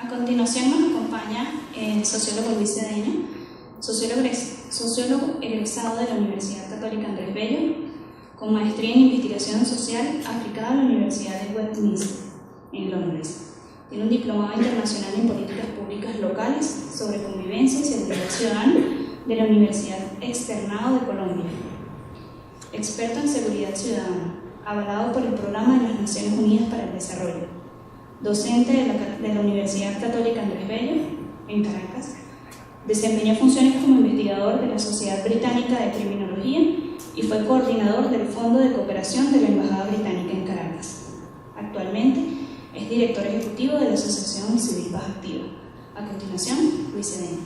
A continuación nos acompaña el sociólogo Luis Cedeño, sociólogo egresado de la Universidad Católica Andrés Bello, con maestría en investigación social aplicada a la Universidad de Westminster, en Londres. Tiene un diplomado internacional en políticas públicas locales sobre convivencia y seguridad ciudadana de la Universidad Externado de Colombia. Experto en seguridad ciudadana, avalado por el Programa de las Naciones Unidas para el Desarrollo. Docente de la Universidad Católica Andrés Bello, en Caracas. Desempeñó funciones como investigador de la Sociedad Británica de Criminología y fue coordinador del Fondo de Cooperación de la Embajada Británica en Caracas. Actualmente es director ejecutivo de la Asociación Civil Paz Activa. A continuación, Luis Cedeño.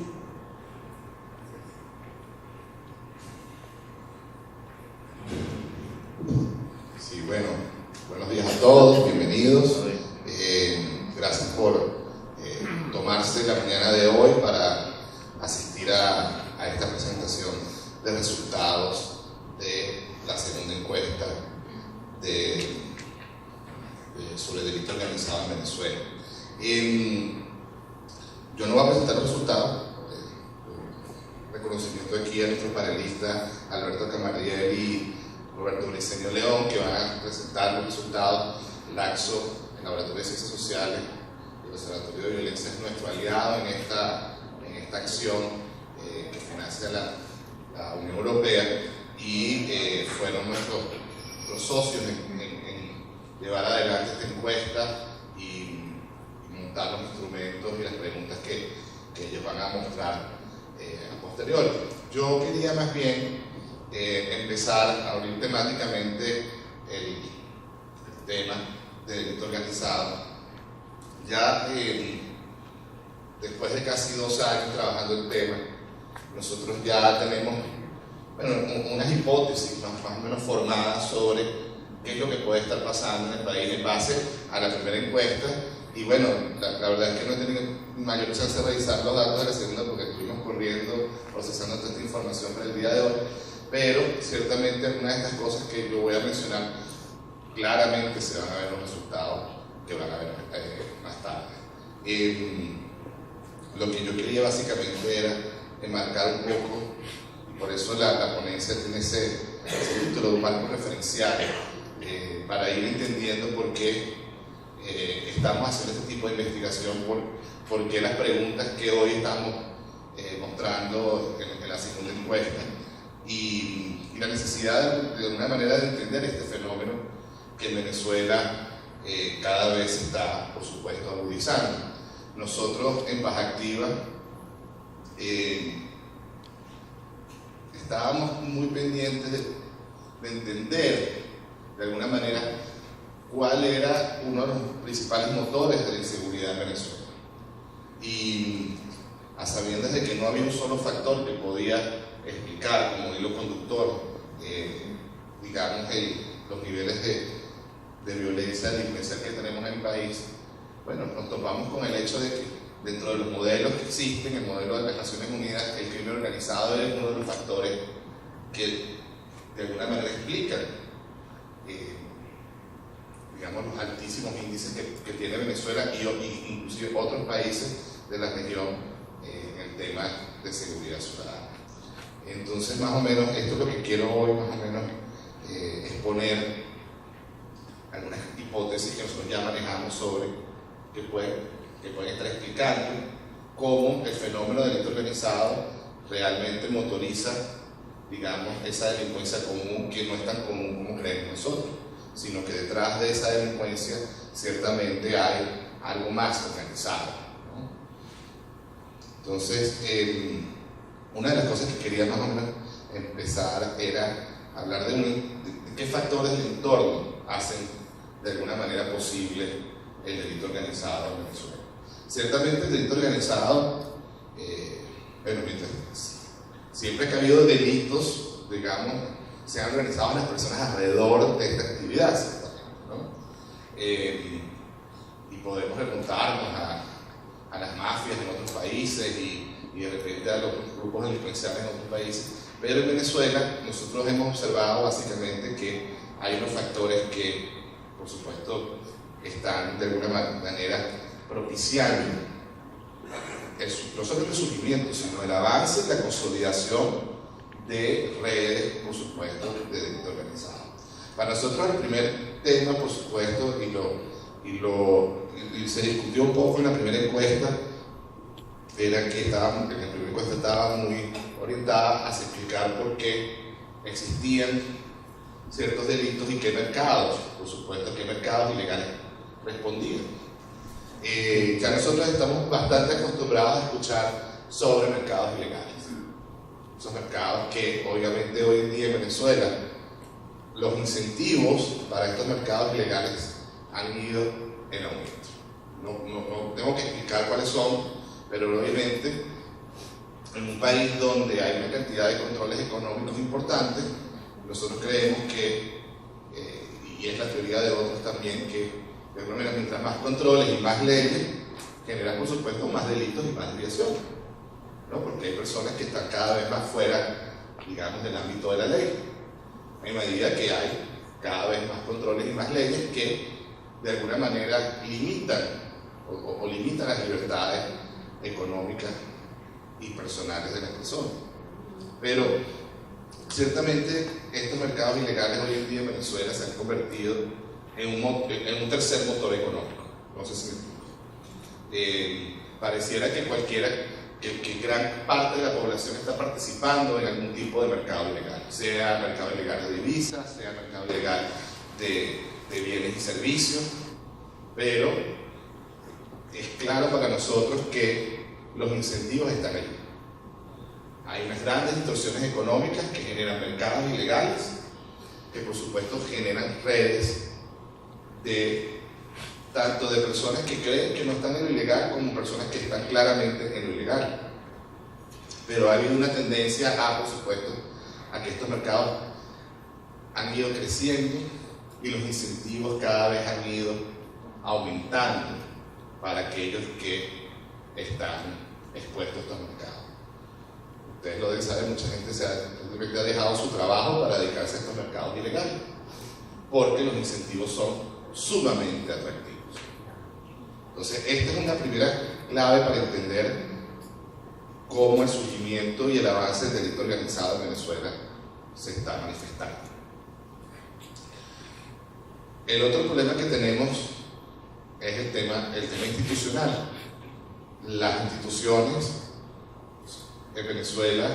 Sí, bueno, buenos días a todos, bienvenidos. Gracias por tomarse la mañana de hoy para asistir a esta presentación de resultados de la segunda encuesta sobre delito organizado en Venezuela. Yo no voy a presentar los resultados. Reconocimiento aquí a nuestros panelistas Alberto Camariel y Roberto Briceño León, que van a presentar los resultados. Laxo, el Laboratorio de Ciencias Sociales y el Observatorio de Violencia es nuestro aliado en esta acción que financia la Unión Europea, y fueron nuestros socios en llevar adelante esta encuesta y montar los instrumentos y las preguntas que ellos van a mostrar a posteriori. Yo quería más bien empezar a abrir temáticamente el tema del delito organizado. Ya después de casi 2 años trabajando el tema, nosotros ya tenemos unas hipótesis más o menos formadas sobre qué es lo que puede estar pasando en el país en base a la primera encuesta. Y bueno, la verdad es que no he tenido mayor chance de revisar los datos de la segunda porque estuvimos corriendo, procesando toda esta información para el día de hoy. Pero ciertamente algunas de estas cosas que yo voy a mencionar claramente se van a ver los resultados que van a ver más tarde. Lo que yo quería básicamente era enmarcar un poco, y por eso la ponencia tiene ese título de un marco referencial, para ir entendiendo por qué estamos haciendo este tipo de investigación, por qué las preguntas que hoy estamos mostrando en la segunda encuesta, y la necesidad de alguna manera de entender este fenómeno que en Venezuela cada vez se está, por supuesto, agudizando. Nosotros en Paz Activa estábamos muy pendientes de entender de alguna manera cuál era uno de los principales motores de la inseguridad en Venezuela, y a sabiendas de que no había un solo factor que podía explicar como hilo conductor, digamos, los niveles de violencia, de delincuencia que tenemos en el país. Bueno, nos topamos con el hecho de que dentro de los modelos que existen, el modelo de las Naciones Unidas, el crimen organizado es uno de los factores que de alguna manera explican digamos, los altísimos índices que tiene Venezuela y inclusive otros países de la región en el tema de seguridad ciudadana. Entonces, más o menos, esto es lo que quiero hoy, más o menos, exponer algunas hipótesis que nosotros ya manejamos sobre que pueden estar explicando cómo el fenómeno del delito organizado realmente motoriza, digamos, esa delincuencia común, que no es tan común como creemos nosotros, sino que detrás de esa delincuencia ciertamente hay algo más organizado, ¿no? Entonces, una de las cosas que quería más o menos empezar era hablar de qué factores del entorno hacen de alguna manera posible el delito organizado en Venezuela. Ciertamente el delito organizado, siempre que ha habido delitos, digamos, se han organizado las personas alrededor de esta actividad, ciertamente, ¿no? Y podemos remontarnos a las mafias en otros países y de repente a los grupos delincuenciales en otros países, pero en Venezuela nosotros hemos observado básicamente que hay unos factores que, por supuesto, están de alguna manera propiciando no solo el surgimiento, sino el avance y la consolidación de redes, por supuesto, de delito organizado. Para nosotros el primer tema, por supuesto, y se discutió un poco en la primera encuesta, era que la primera encuesta estaba muy orientada a explicar por qué existían ciertos delitos y qué mercados, por supuesto, qué mercados ilegales respondían. Ya nosotros estamos bastante acostumbrados a escuchar sobre mercados ilegales. Esos mercados que obviamente hoy en día en Venezuela, los incentivos para estos mercados ilegales han ido en aumento. No tengo que explicar cuáles son, pero obviamente en un país donde hay una cantidad de controles económicos importantes, nosotros creemos que, y es la teoría de otros también, que de alguna manera mientras más controles y más leyes, generan por supuesto más delitos y más desviación, ¿no? Porque hay personas que están cada vez más fuera, digamos, del ámbito de la ley, en medida que hay cada vez más controles y más leyes que de alguna manera limitan o limitan las libertades económicas y personales de las personas. Pero ciertamente estos mercados ilegales hoy en día en Venezuela se han convertido en un tercer motor económico. No sé si me explico. Pareciera que gran parte de la población está participando en algún tipo de mercado ilegal, sea mercado ilegal de divisas, sea mercado ilegal de bienes y servicios, pero es claro para nosotros que los incentivos están allí. Hay unas grandes distorsiones económicas que generan mercados ilegales, que por supuesto generan redes tanto de personas que creen que no están en lo ilegal como personas que están claramente en lo ilegal. Pero ha habido una tendencia por supuesto, a que estos mercados han ido creciendo y los incentivos cada vez han ido aumentando para aquellos que están expuestos a estos mercados. Ustedes lo deben saber, mucha gente ha dejado su trabajo para dedicarse a estos mercados ilegales, porque los incentivos son sumamente atractivos. Entonces, esta es una primera clave para entender cómo el surgimiento y el avance del delito organizado en Venezuela se está manifestando. El otro problema que tenemos es el tema institucional. Las instituciones en Venezuela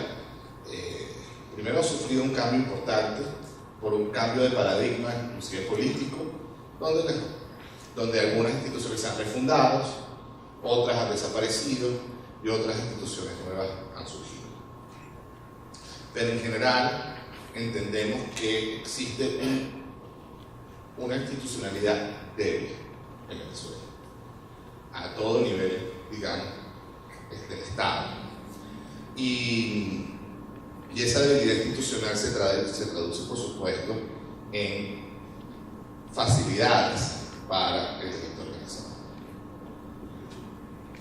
primero han sufrido un cambio importante por un cambio de paradigma, inclusive político, donde algunas instituciones se han refundado, otras han desaparecido y otras instituciones nuevas han surgido. Pero en general entendemos que existe una institucionalidad débil en Venezuela, a todo nivel, digamos, del Estado. Y esa debilidad institucional se traduce, por supuesto, en facilidades para el delito organizado.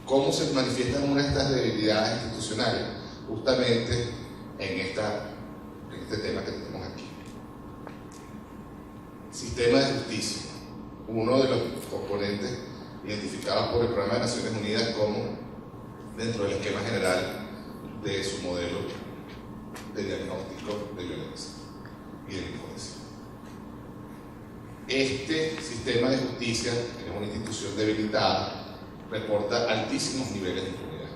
¿Cómo se manifiestan una de estas debilidades institucionales? Justamente en este tema que tenemos aquí. Sistema de justicia, uno de los componentes identificados por el Programa de Naciones Unidas como dentro del esquema general de su modelo de diagnóstico de violencia y delincuencia. Este sistema de justicia, que es una institución debilitada, reporta altísimos niveles de impunidad.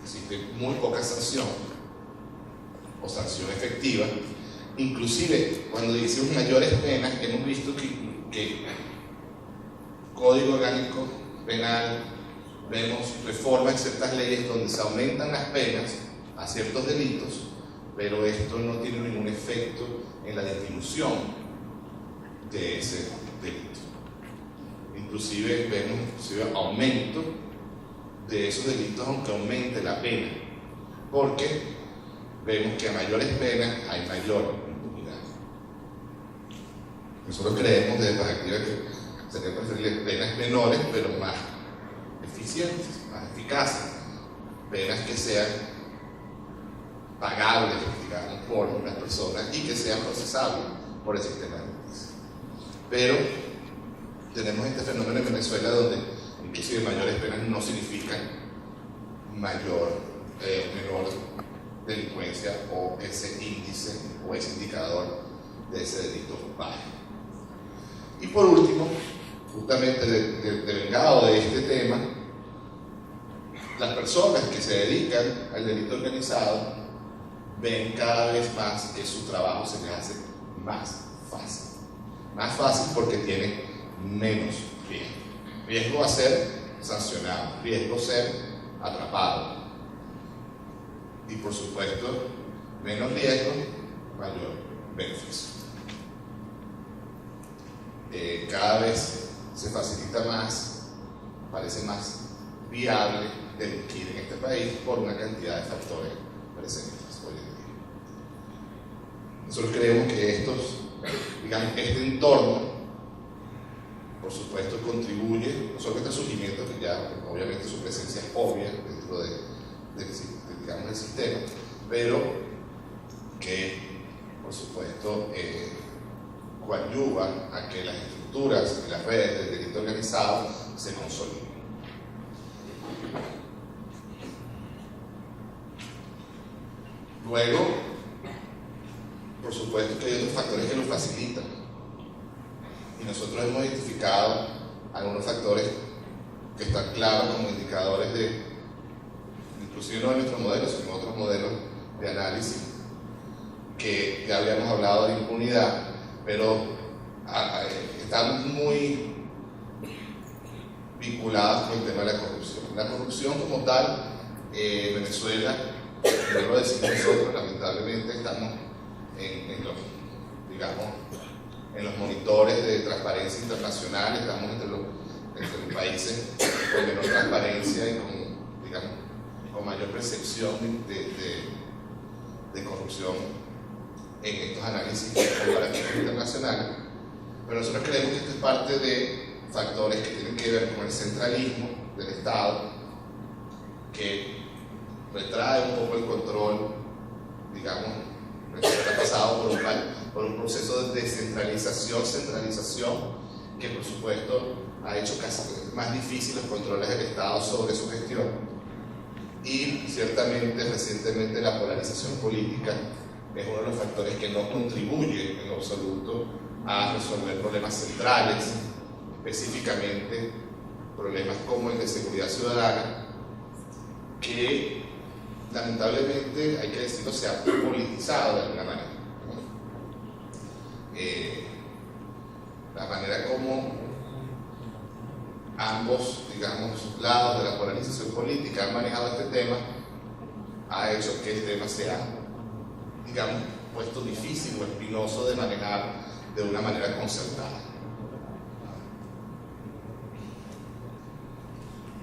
Existe muy poca sanción o sanción efectiva. Inclusive cuando decimos mayores penas, hemos visto que Código Orgánico Penal, vemos reformas en ciertas leyes donde se aumentan las penas a ciertos delitos, pero esto no tiene ningún efecto en la disminución de ese delito. Inclusive vemos aumento de esos delitos aunque aumente la pena, porque vemos que a mayores penas hay mayor impunidad. Nosotros creemos desde la perspectiva que sería preferible penas menores pero más eficientes, más eficaces, penas que sean pagables, digamos, por las personas y que sean procesables por el sistema de justicia. Pero tenemos este fenómeno en Venezuela donde inclusive mayores penas no significan menor delincuencia o ese índice o ese indicador de ese delito baje. Y por último, justamente derivado de este tema, las personas que se dedican al delito organizado ven cada vez más que su trabajo se les hace más fácil. Más fácil porque tienen menos riesgo. Riesgo a ser sancionado, riesgo a ser atrapado. Y por supuesto, menos riesgo, mayor beneficio. Cada vez se facilita más, parece más viable delinquir en este país por una cantidad de factores presentes hoy en día. Nosotros creemos que este entorno, por supuesto, contribuye no solo a este surgimiento, que ya obviamente su presencia es obvia dentro del sistema, pero que por supuesto coadyuva a que las estructuras y las redes del delito organizado se consoliden. Luego, por supuesto que hay otros factores que lo facilitan, y nosotros hemos identificado algunos factores que están claros como indicadores inclusive no en nuestro modelo, sino en otros modelos de análisis, que ya habíamos hablado de impunidad, pero están muy vinculados con el tema de la corrupción. La corrupción como tal, en Venezuela, no lo decimos nosotros, lamentablemente estamos en los monitores de transparencia internacional, estamos entre los países con menor transparencia y con mayor percepción de corrupción en estos análisis comparativos internacionales. Pero nosotros creemos que esto es parte de factores que tienen que ver con el centralismo del Estado, que retrae un poco el control, está pasado por un proceso de centralización, que por supuesto ha hecho casi más difícil los controles del Estado sobre su gestión. Y ciertamente, recientemente, la polarización política es uno de los factores que no contribuye en absoluto a resolver problemas centrales, específicamente problemas como el de seguridad ciudadana, que lamentablemente, hay que decirlo, se ha politizado de alguna manera. La manera como ambos, lados de la polarización política han manejado este tema ha hecho que el tema sea, puesto difícil o espinoso de manejar de una manera concertada.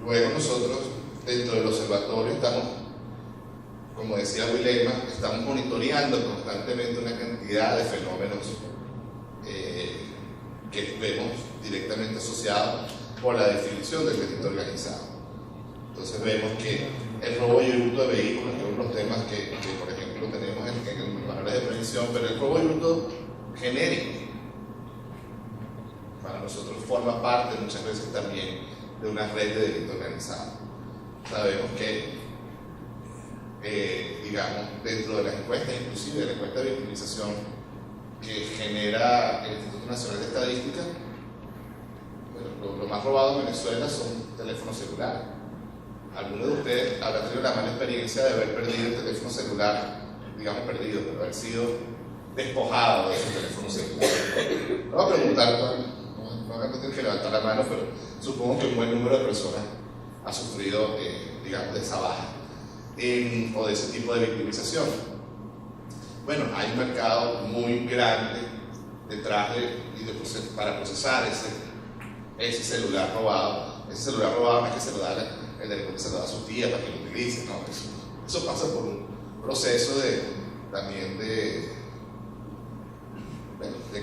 Luego nosotros, dentro del observatorio, estamos, como decía Wilema, estamos monitoreando constantemente una cantidad de fenómenos que vemos directamente asociados por la definición del delito organizado. Entonces vemos que el robo y hurto de vehículos, que es uno de los temas que por ejemplo tenemos en los manuales de prevención, pero el robo y hurto genérico para nosotros forma parte muchas veces también de una red de delito organizado. Sabemos que dentro de las encuestas, inclusive de la encuesta de victimización que genera el Instituto Nacional de Estadística, lo más robado en Venezuela son teléfonos celulares. Algunos de ustedes habrán tenido la mala experiencia de haber perdido el teléfono celular, perdido, pero haber sido despojado de su teléfono celular. No voy a preguntar, no tienen que levantar la mano, pero supongo que un buen número de personas ha sufrido, de esa baja o de ese tipo de victimización. Bueno, hay un mercado muy grande detrás para procesar ese celular robado. Ese celular robado no es que se lo da el delincuente, se lo da a su tía para que lo utilice, no, eso pasa por un proceso también de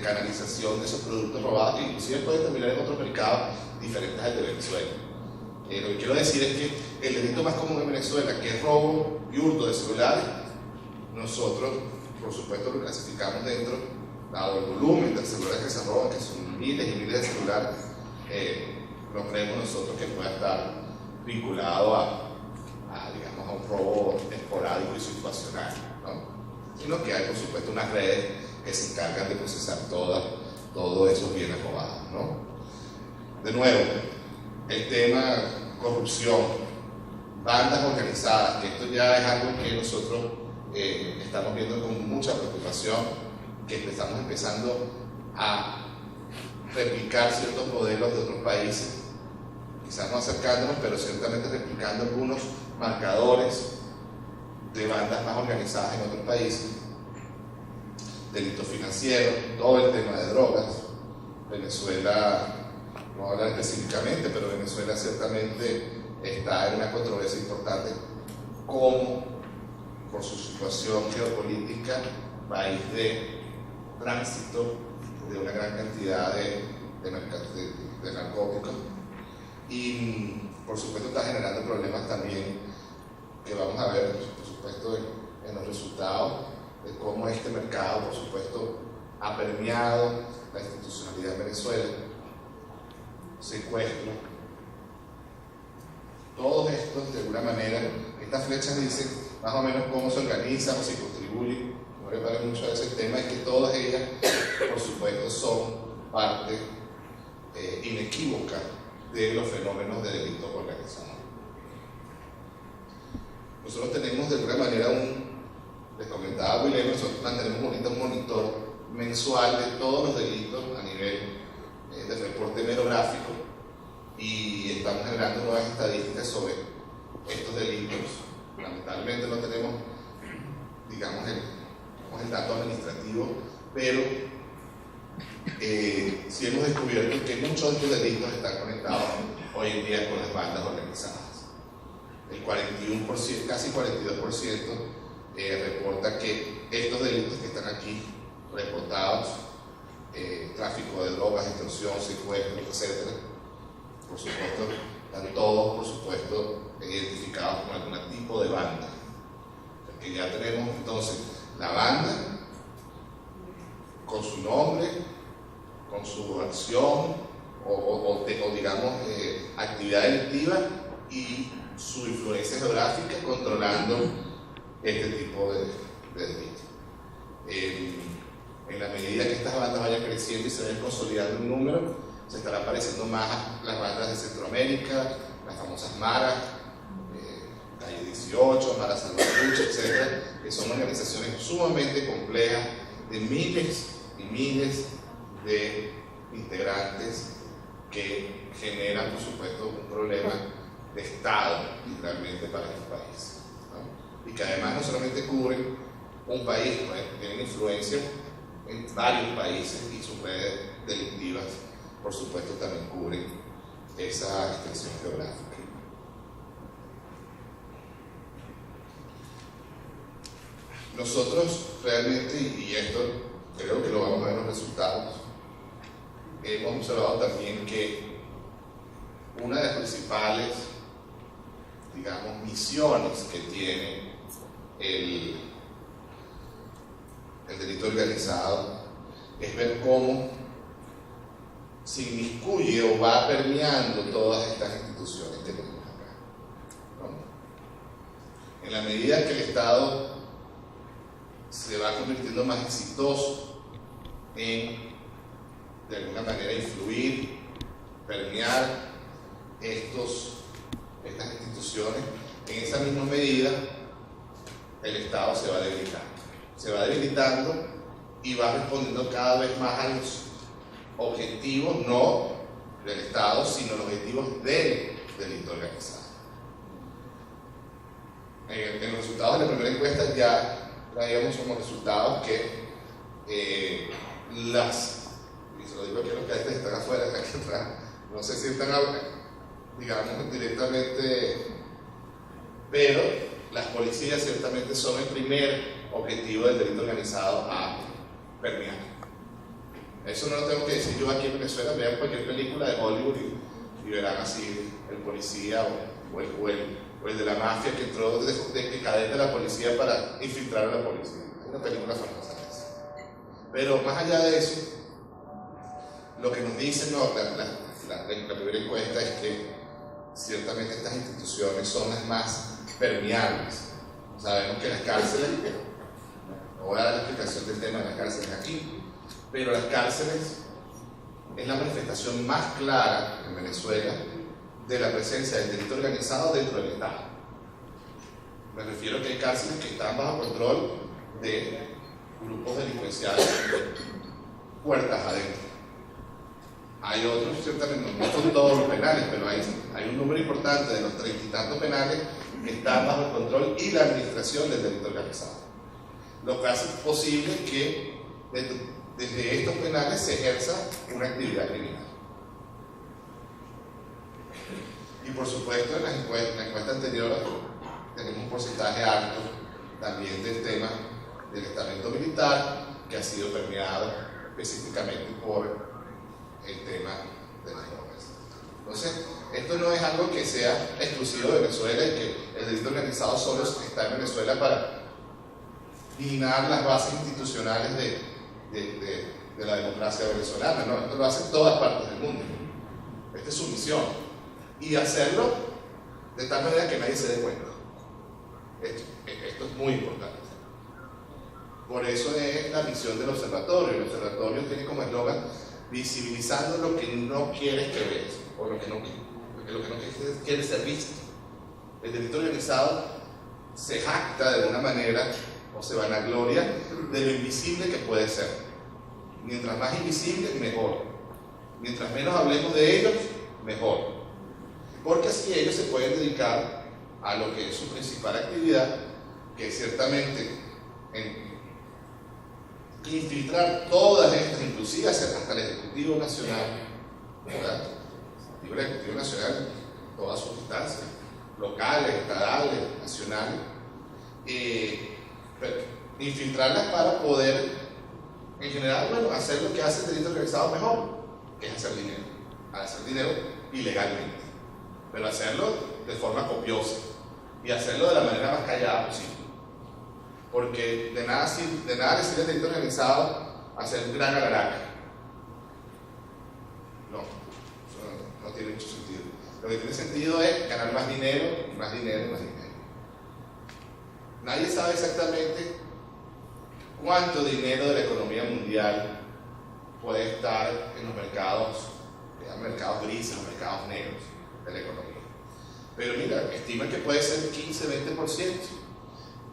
canalización de esos productos robados, que inclusive pueden terminar en otros mercados diferentes al de Venezuela. Lo que quiero decir es que el delito más común en Venezuela, que es robo y hurto de celulares, nosotros, por supuesto, lo clasificamos dado el volumen de celulares que se roban, que son miles y miles de celulares, no creemos nosotros que pueda estar vinculado digamos, a un robo esporádico y situacional, ¿no? Sino que hay, por supuesto, unas redes que se encargan de procesar todos esos bienes robados, ¿no? De nuevo, el tema corrupción, bandas organizadas, que esto ya es algo que nosotros estamos viendo con mucha preocupación, que estamos empezando a replicar ciertos modelos de otros países, quizás no acercándonos, pero ciertamente replicando algunos marcadores de bandas más organizadas en otros países, delitos financieros, todo el tema de drogas. Venezuela, no voy a hablar específicamente, pero Venezuela ciertamente está en una controversia importante como, por su situación geopolítica, país de tránsito de una gran cantidad de narcóticos, y por supuesto está generando problemas también que vamos a ver, por supuesto, en los resultados de cómo este mercado, por supuesto, ha permeado la institucionalidad de Venezuela, secuestro. Todos estos, de alguna manera, estas flechas dicen más o menos cómo se organizan o se contribuyen. No le parece mucho a ese tema, es que todas ellas, por supuesto, son parte inequívoca de los fenómenos de delitos organizados. Nosotros tenemos de alguna manera les comentaba William, nosotros mantenemos ahorita un monitor mensual de todos los delitos a nivel de reporte merográfico, y estamos generando nuevas estadísticas sobre estos delitos. Lamentablemente no tenemos, digamos, el dato administrativo, pero sí hemos descubierto que muchos de estos delitos están conectados hoy en día con las bandas organizadas. El 41%, casi 42%, reporta que estos delitos que están aquí reportados, tráfico de drogas, extorsión, secuestro, etc., por supuesto, están todos, por supuesto, identificados con algún tipo de banda. Porque ya tenemos entonces la banda con su nombre, con su acción o digamos, actividad delictiva y su influencia geográfica controlando este tipo de delitos. En la medida que estas bandas vayan creciendo y se vayan consolidando un número, se estarán apareciendo más las bandas de Centroamérica, las famosas maras, Calle 18, Mara Salvatrucha, etc., que son organizaciones sumamente complejas de miles y miles de integrantes que generan, por supuesto, un problema de Estado, literalmente, para estos países, ¿no? Y que además no solamente cubren un país, ¿no? Tienen influencia en varios países, y sus redes delictivas, por supuesto, también cubren esa extensión geográfica. Nosotros realmente, y esto creo que lo vamos a ver en los resultados, hemos observado también que una de las principales, digamos, misiones que tiene el delito organizado es ver cómo se inmiscuye o va permeando todas estas instituciones que tenemos acá, ¿no? En la medida que el Estado se va convirtiendo más exitoso en, de alguna manera, influir, permear estas instituciones, en esa misma medida el Estado se va debilitando y va respondiendo cada vez más a los objetivos, no del Estado, sino los objetivos del delito organizado. En los resultados de la primera encuesta ya traíamos como resultados que y se lo digo aquí a los que están afuera, aquí atrás, no sé si están, digamos, directamente, pero las policías ciertamente son el primer objetivo del delito organizado a permear. Eso no lo tengo que decir yo aquí en Venezuela. Vean cualquier película de Hollywood y verán así el policía o el de la mafia que entró de cadete de la policía para infiltrar a la policía. Hay una película famosa de eso. Pero más allá de eso, lo que nos dicen la primera encuesta es que ciertamente estas instituciones son las más permeables. Sabemos que las cárceles, no voy a dar la explicación del tema de las cárceles aquí, pero las cárceles es la manifestación más clara en Venezuela de la presencia del delito organizado dentro del Estado. Me refiero a que hay cárceles que están bajo control de grupos delincuenciales puertas adentro. Hay otros, ciertamente, no son todos los penales, pero hay un número importante de los 30 y tantos penales que están bajo el control y la administración del delito organizado. Lo que hace posible que desde estos penales se ejerza una actividad criminal. Y por supuesto, en la encuesta anterior tenemos un porcentaje alto también del tema del estamento militar, que ha sido permeado específicamente por el tema de las drogas. Entonces, esto no es algo que sea exclusivo de Venezuela y que el delito organizado solo está en Venezuela para minar las bases institucionales de la democracia venezolana, ¿no? Esto lo hacen todas partes del mundo. Esta es su misión. Y hacerlo de tal manera que nadie se dé cuenta. Esto es muy importante. Por eso es la misión del observatorio. El observatorio tiene como eslogan visibilizando lo que no quieres que veas, o lo que no quieres ser visto. El delito organizado se jacta de alguna manera, o se vanagloria, de lo invisible que puede ser. Mientras más invisible, mejor. Mientras menos hablemos de ellos, mejor. Porque así ellos se pueden dedicar a lo que es su principal actividad, que es ciertamente infiltrar todas estas, inclusive hasta el Ejecutivo Nacional, ¿verdad? El Ejecutivo Nacional, todas sus instancias, locales, estadales, nacionales, infiltrarlas para poder, en general, bueno, hacer lo que hace el delito organizado mejor, que es hacer dinero ilegalmente, pero hacerlo de forma copiosa y hacerlo de la manera más callada posible. Porque de nada decir el delito organizado hacer un gran alaraca. No, eso no tiene mucho sentido. Lo que tiene sentido es ganar más dinero, más dinero, más dinero. Nadie sabe exactamente cuánto dinero de la economía mundial puede estar en los mercados grises, los mercados negros de la economía. Pero mira, estiman que puede ser 15-20%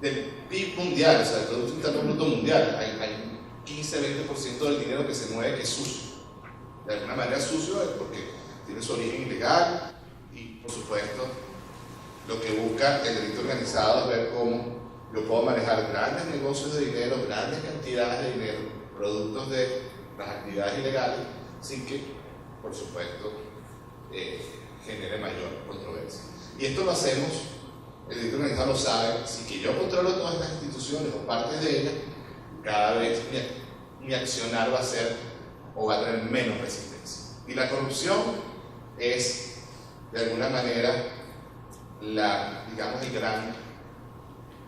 del PIB mundial, o sea, del Producto Interno Bruto mundial. Hay 15-20% del dinero que se mueve que es sucio. De alguna manera sucio es porque tiene su origen ilegal y, por supuesto, lo que busca el delito organizado es ver cómo yo puedo manejar grandes negocios de dinero, grandes cantidades de dinero, productos de las actividades ilegales, sin que, por supuesto, genere mayor controversia. Y esto lo hacemos, el delito organizado lo sabe, si que yo controlo todas estas instituciones o partes de ellas, cada vez mi accionar va a ser o va a tener menos resistencia. Y la corrupción es, de alguna manera, digamos, el gran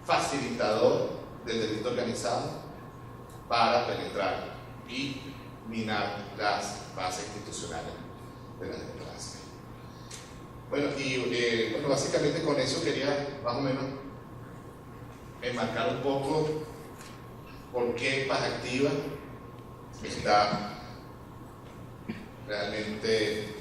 facilitador del delito organizado para penetrar y minar las bases institucionales de la democracia. Bueno, bueno, básicamente con eso quería más o menos enmarcar un poco por qué Paz Activa está realmente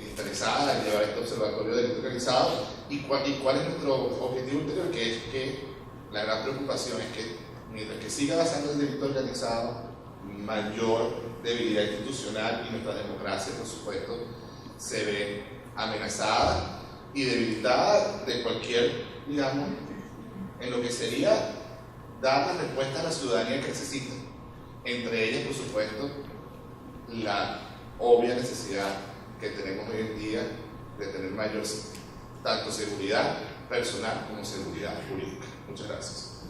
interesada en llevar este observatorio de delito organizado y cuál es nuestro objetivo ulterior, que es que la gran preocupación es que mientras que siga avanzando el delito organizado, mayor debilidad institucional y nuestra democracia, por supuesto, se ve amenazada y debilitada de cualquier, digamos, en lo que sería dar la respuesta a la ciudadanía que necesita. Entre ellas, por supuesto, la obvia necesidad que tenemos hoy en día de tener mayor tanto seguridad personal como seguridad jurídica. Muchas gracias.